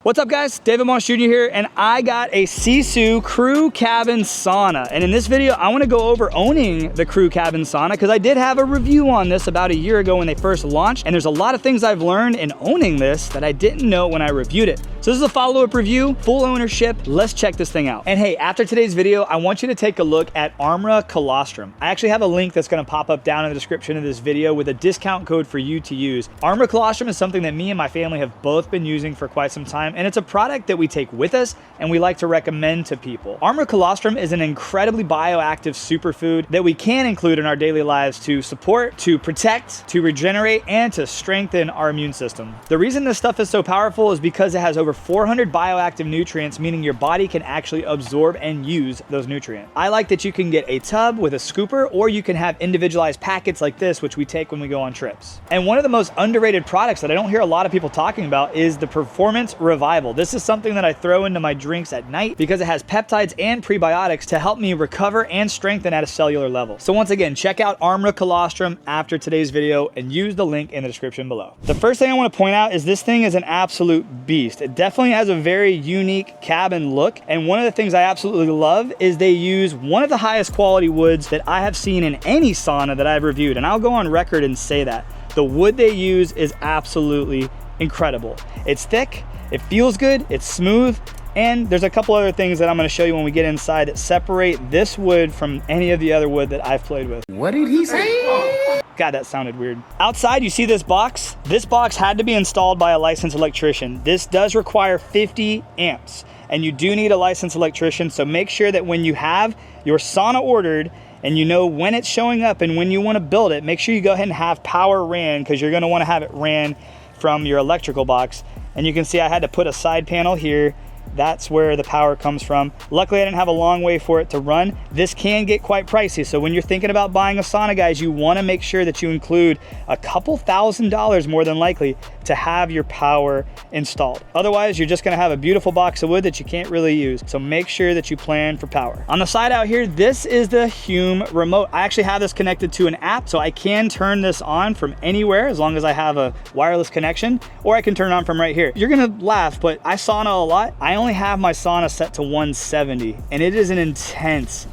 What's up guys, David Moss Jr. here, and I got a Sisu crew cabin sauna. And in this video, I wanna go over owning the crew cabin sauna because I did have a review on this about a year ago when they first launched. And there's a lot of things I've learned in owning this that I didn't know when I reviewed it. So this is a follow-up review, full ownership. Let's check this thing out. And hey, after today's video, I want you to take a look at Armra Colostrum. I actually have a link that's gonna pop up down in the description of this video with a discount code for you to use. Armra Colostrum is something that me and my family have both been using for quite some time, and it's a product that we take with us and we like to recommend to people. Armra Colostrum is an incredibly bioactive superfood that we can include in our daily lives to support, to protect, to regenerate, and to strengthen our immune system. The reason this stuff is so powerful is because it has over 400 bioactive nutrients, meaning your body can actually absorb and use those nutrients. I like that you can get a tub with a scooper, or you can have individualized packets like this, which we take when we go on trips. And one of the most underrated products that I don't hear a lot of people talking about is the Performance Revival. This is something that I throw into my drinks at night because it has peptides and prebiotics to help me recover and strengthen at a cellular level. So once again, check out Armra Colostrum after today's video and use the link in the description below. The first thing I want to point out is this thing is an absolute beast. It definitely has a very unique cabin look, and one of the things I absolutely love is they use one of the highest quality woods that I have seen in any sauna that I've reviewed, and I'll go on record and say that. The wood they use is absolutely incredible. It's thick, it feels good, it's smooth, and there's a couple other things that I'm gonna show you when we get inside that separate this wood from any of the other wood that I've played with. What did he say? God, that sounded weird. Outside, you see this box? This box had to be installed by a licensed electrician. This does require 50 amps, and you do need a licensed electrician, so make sure that when you have your sauna ordered and you know when it's showing up and when you wanna build it, make sure you go ahead and have power ran, because you're gonna wanna have it ran from your electrical box. And you can see I had to put a side panel here. That's where the power comes from. Luckily, I didn't have a long way for it to run. This can get quite pricey. So when you're thinking about buying a sauna, guys, you wanna make sure that you include a couple $1,000s more than likely to have your power installed. Otherwise, you're just gonna have a beautiful box of wood that you can't really use. So make sure that you plan for power. On the side out here, this is the Hume remote. I actually have this connected to an app, so I can turn this on from anywhere as long as I have a wireless connection, or I can turn it on from right here. You're gonna laugh, but I sauna a lot. I only have my sauna set to 170, and it is an intense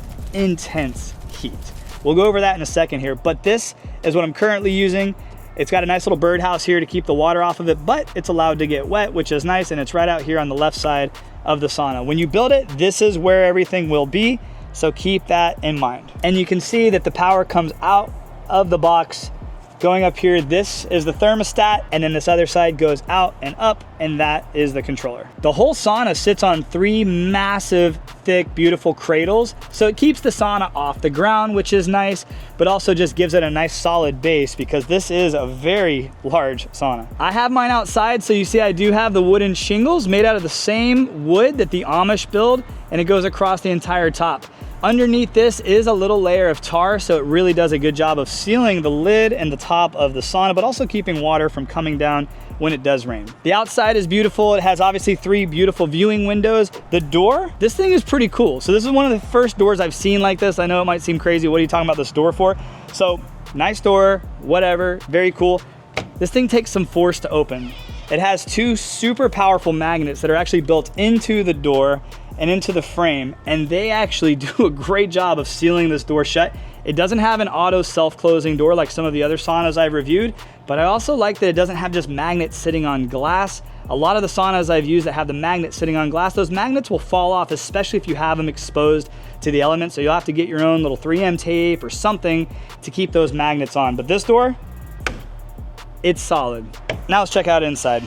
heat. We'll go over that in a second here, but this is what I'm currently using. It's got a nice little birdhouse here to keep the water off of it, but it's allowed to get wet, which is nice, and it's right out here on the left side of the sauna. When you build it, this is where everything will be, so keep that in mind. And you can see that the power comes out of the box going up here. This is the thermostat, and then this other side goes out and up, and that is the controller. The whole sauna sits on 3 massive, thick, beautiful cradles, so it keeps the sauna off the ground, which is nice, but also just gives it a nice solid base because this is a very large sauna. I have mine outside, so you see I do have the wooden shingles made out of the same wood that the Amish build, and it goes across the entire top. Underneath this is a little layer of tar, so it really does a good job of sealing the lid and the top of the sauna, but also keeping water from coming down when it does rain. The outside is beautiful. It has obviously 3 beautiful viewing windows. The door, this thing is pretty cool. So this is one of the first doors I've seen like this. I know it might seem crazy. What are you talking about this door for? So nice door, whatever, very cool. This thing takes some force to open. It has 2 super powerful magnets that are actually built into the door and into the frame, and they actually do a great job of sealing this door shut. It doesn't have an auto self-closing door like some of the other saunas I've reviewed, but I also like that it doesn't have just magnets sitting on glass. A lot of the saunas I've used that have the magnets sitting on glass, those magnets will fall off, especially if you have them exposed to the elements, so you'll have to get your own little 3M tape or something to keep those magnets on. But this door, it's solid. Now let's check out inside.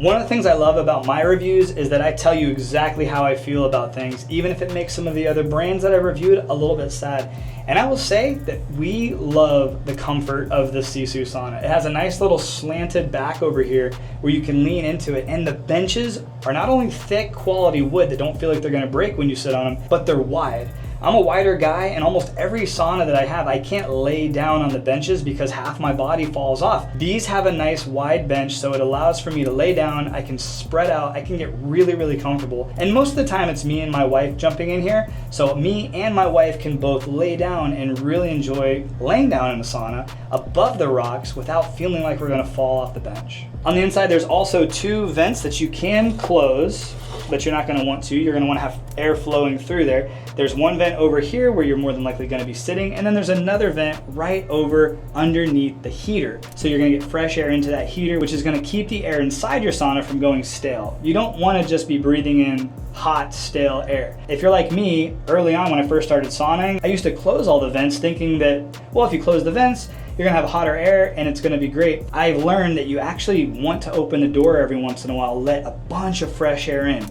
One of the things I love about my reviews is that I tell you exactly how I feel about things, even if it makes some of the other brands that I reviewed a little bit sad. And I will say that we love the comfort of the Sisu Sauna. It has a nice little slanted back over here where you can lean into it, and the benches are not only thick quality wood that don't feel like they're gonna break when you sit on them, but they're wide. I'm a wider guy, and almost every sauna that I have, I can't lay down on the benches because half my body falls off. These have a nice wide bench, so it allows for me to lay down, I can spread out, I can get really, really comfortable. And most of the time it's me and my wife jumping in here, so me and my wife can both lay down and really enjoy laying down in the sauna above the rocks without feeling like we're gonna fall off the bench. On the inside, there's also 2 vents that you can close, but you're not gonna want to. You're gonna wanna have air flowing through there. There's one vent over here where you're more than likely gonna be sitting, and then there's another vent right over underneath the heater. So you're gonna get fresh air into that heater, which is gonna keep the air inside your sauna from going stale. You don't wanna just be breathing in hot, stale air. If you're like me, early on when I first started sauning, I used to close all the vents thinking that, well, if you close the vents, you're gonna have hotter air and it's gonna be great. I've learned that you actually want to open the door every once in a while, let a bunch of fresh air in.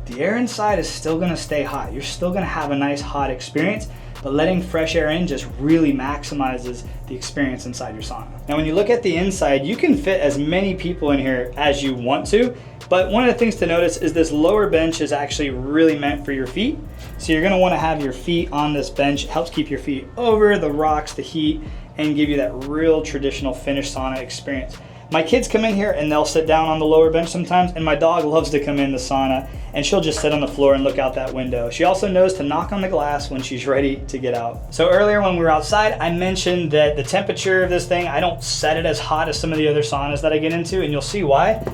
The air inside is still gonna stay hot. You're still gonna have a nice hot experience, but letting fresh air in just really maximizes the experience inside your sauna. Now, when you look at the inside, you can fit as many people in here as you want to, but one of the things to notice is this lower bench is actually really meant for your feet. So you're gonna wanna have your feet on this bench. It helps keep your feet over the rocks, the heat, and give you that real traditional Finnish sauna experience. My kids come in here and they'll sit down on the lower bench sometimes, and my dog loves to come in the sauna and she'll just sit on the floor and look out that window. She also knows to knock on the glass when she's ready to get out. So earlier when we were outside, I mentioned that the temperature of this thing, I don't set it as hot as some of the other saunas that I get into, and you'll see why.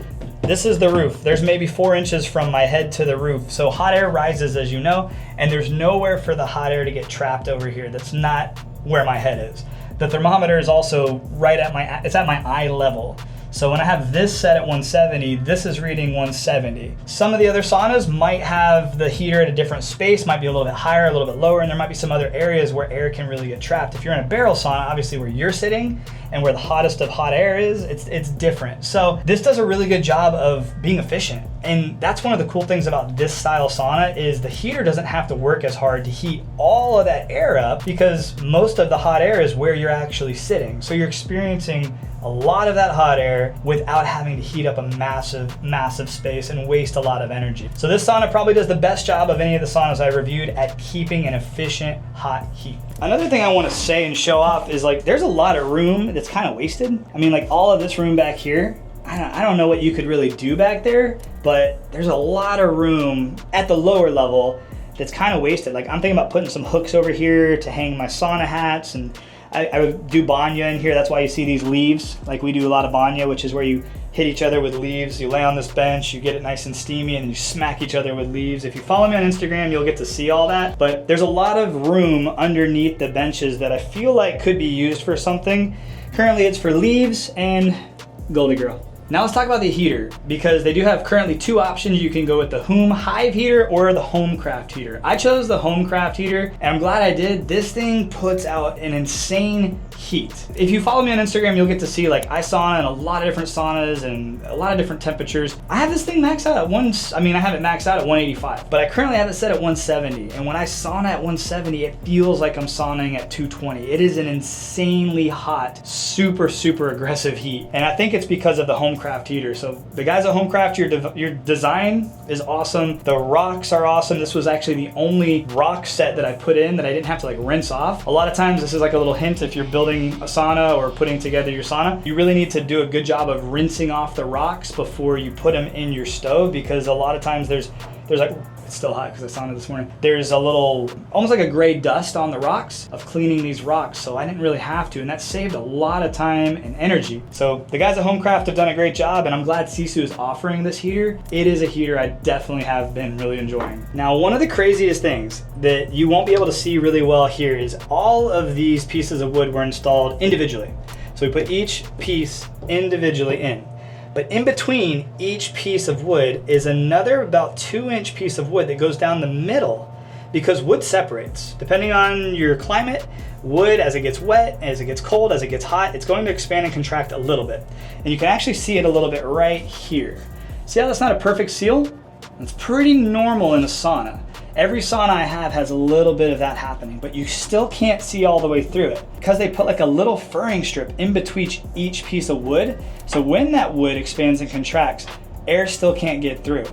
This is the roof. There's maybe 4 inches from my head to the roof. So hot air rises, as you know, and there's nowhere for the hot air to get trapped over here. That's not where my head is. The thermometer is also right at it's at my eye level. So when I have this set at 170, this is reading 170. Some of the other saunas might have the heater at a different space, might be a little bit higher, a little bit lower, and there might be some other areas where air can really get trapped. If you're in a barrel sauna, obviously where you're sitting and where the hottest of hot air is, it's different. So this does a really good job of being efficient. And that's one of the cool things about this style sauna is the heater doesn't have to work as hard to heat all of that air up because most of the hot air is where you're actually sitting. So you're experiencing a lot of that hot air without having to heat up a massive space and waste a lot of energy. So this sauna probably does the best job of any of the saunas I reviewed at keeping an efficient hot heat. Another thing I want to say and show off is like there's a lot of room that's kind of wasted. I mean, like all of this room back here, I don't know what you could really do back there, but there's a lot of room at the lower level that's kind of wasted. Like I'm thinking about putting some hooks over here to hang my sauna hats, and I would do banya in here. That's why you see these leaves. Like we do a lot of banya, which is where you hit each other with leaves. You lay on this bench, you get it nice and steamy, and you smack each other with leaves. If you follow me on Instagram, you'll get to see all that. But there's a lot of room underneath the benches that I feel like could be used for something. Currently it's for leaves and Goldie Girl. Now let's talk about the heater, because they do have currently 2 options. You can go with the Hume Hive heater or the Homecraft heater. I chose the Homecraft heater, and I'm glad I did. This thing puts out an insane heat. If you follow me on Instagram, you'll get to see like I sauna in a lot of different saunas and a lot of different temperatures. I have this thing maxed out at I have it maxed out at 185, but I currently have it set at 170. And when I sauna at 170, it feels like I'm sauning at 220. It is an insanely hot, super aggressive heat. And I think it's because of the Homecraft heater. So the guys at Homecraft, your design is awesome. The rocks are awesome. This was actually the only rock set that I put in that I didn't have to like rinse off. A lot of times this is like a little hint if you're building a sauna or putting together your sauna, you really need to do a good job of rinsing off the rocks before you put them in your stove, because a lot of times there's like, it's still hot because I sauna this morning. There's a little, almost like a gray dust on the rocks of cleaning these rocks. So I didn't really have to, and that saved a lot of time and energy. So the guys at Homecraft have done a great job, and I'm glad Sisu is offering this heater. It is a heater I definitely have been really enjoying. Now, one of the craziest things that you won't be able to see really well here is all of these pieces of wood were installed individually. So we put each piece individually in. But in between each piece of wood is another about 2-inch piece of wood that goes down the middle, because wood separates. Depending on your climate, wood, as it gets wet, as it gets cold, as it gets hot, it's going to expand and contract a little bit. And you can actually see it a little bit right here. See how that's not a perfect seal? It's pretty normal in a sauna. Every sauna I have has a little bit of that happening, but you still can't see all the way through it because they put like a little furring strip in between each piece of wood. So when that wood expands and contracts, air still can't get through.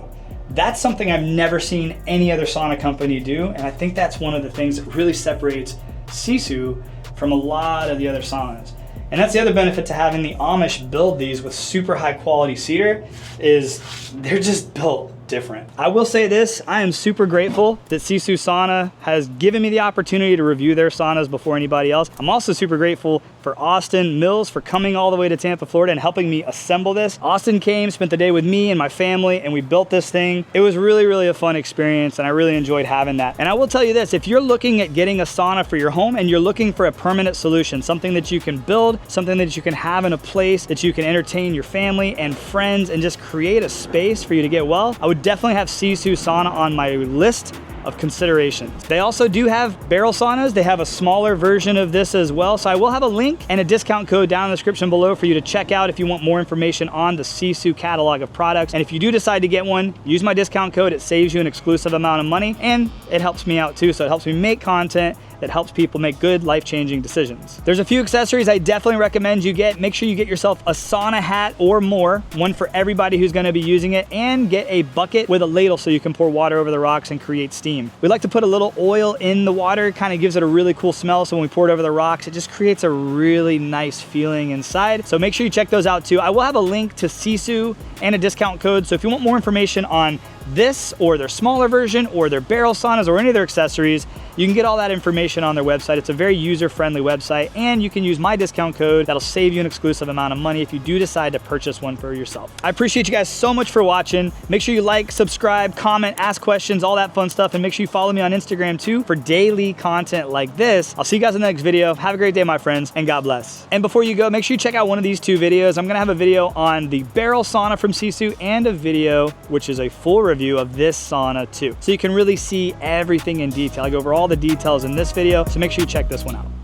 That's something I've never seen any other sauna company do, and I think that's one of the things that really separates Sisu from a lot of the other saunas. And that's the other benefit to having the Amish build these with super high quality cedar, is they're just built different. I will say this, I am super grateful that Sisu Sauna has given me the opportunity to review their saunas before anybody else. I'm also super grateful for Austin Mills for coming all the way to Tampa, Florida and helping me assemble this. Austin came, spent the day with me and my family, and we built this thing. It was really, really a fun experience, and I really enjoyed having that. And I will tell you this, if you're looking at getting a sauna for your home and you're looking for a permanent solution, something that you can build, something that you can have in a place that you can entertain your family and friends and just create a space for you to get well, I would definitely have Sisu Sauna on my list of considerations. They also do have barrel saunas. They have a smaller version of this as well. So I will have a link and a discount code down in the description below for you to check out if you want more information on the Sisu catalog of products. And if you do decide to get one, use my discount code. It saves you an exclusive amount of money, and it helps me out too. So it helps me make content that helps people make good, life-changing decisions. There's a few accessories I definitely recommend you get. Make sure you get yourself a sauna hat or more, one for everybody who's gonna be using it, and get a bucket with a ladle so you can pour water over the rocks and create steam. We like to put a little oil in the water. It kind of gives it a really cool smell, so when we pour it over the rocks, it just creates a really nice feeling inside. So make sure you check those out too. I will have a link to Sisu and a discount code, so if you want more information on this or their smaller version or their barrel saunas or any of their accessories, you can get all that information on their website. It's a very user-friendly website, and you can use my discount code. That'll save you an exclusive amount of money if you do decide to purchase one for yourself. I appreciate you guys so much for watching. Make sure you like, subscribe, comment, ask questions, all that fun stuff, and make sure you follow me on Instagram too for daily content like this. I'll see you guys in the next video. Have a great day, my friends, and God bless. And before you go, make sure you check out one of these two videos. I'm gonna have a video on the barrel sauna from Sisu and a video which is a full review of this sauna too. So you can really see everything in detail. I go over all the details in this video, so make sure you check this one out.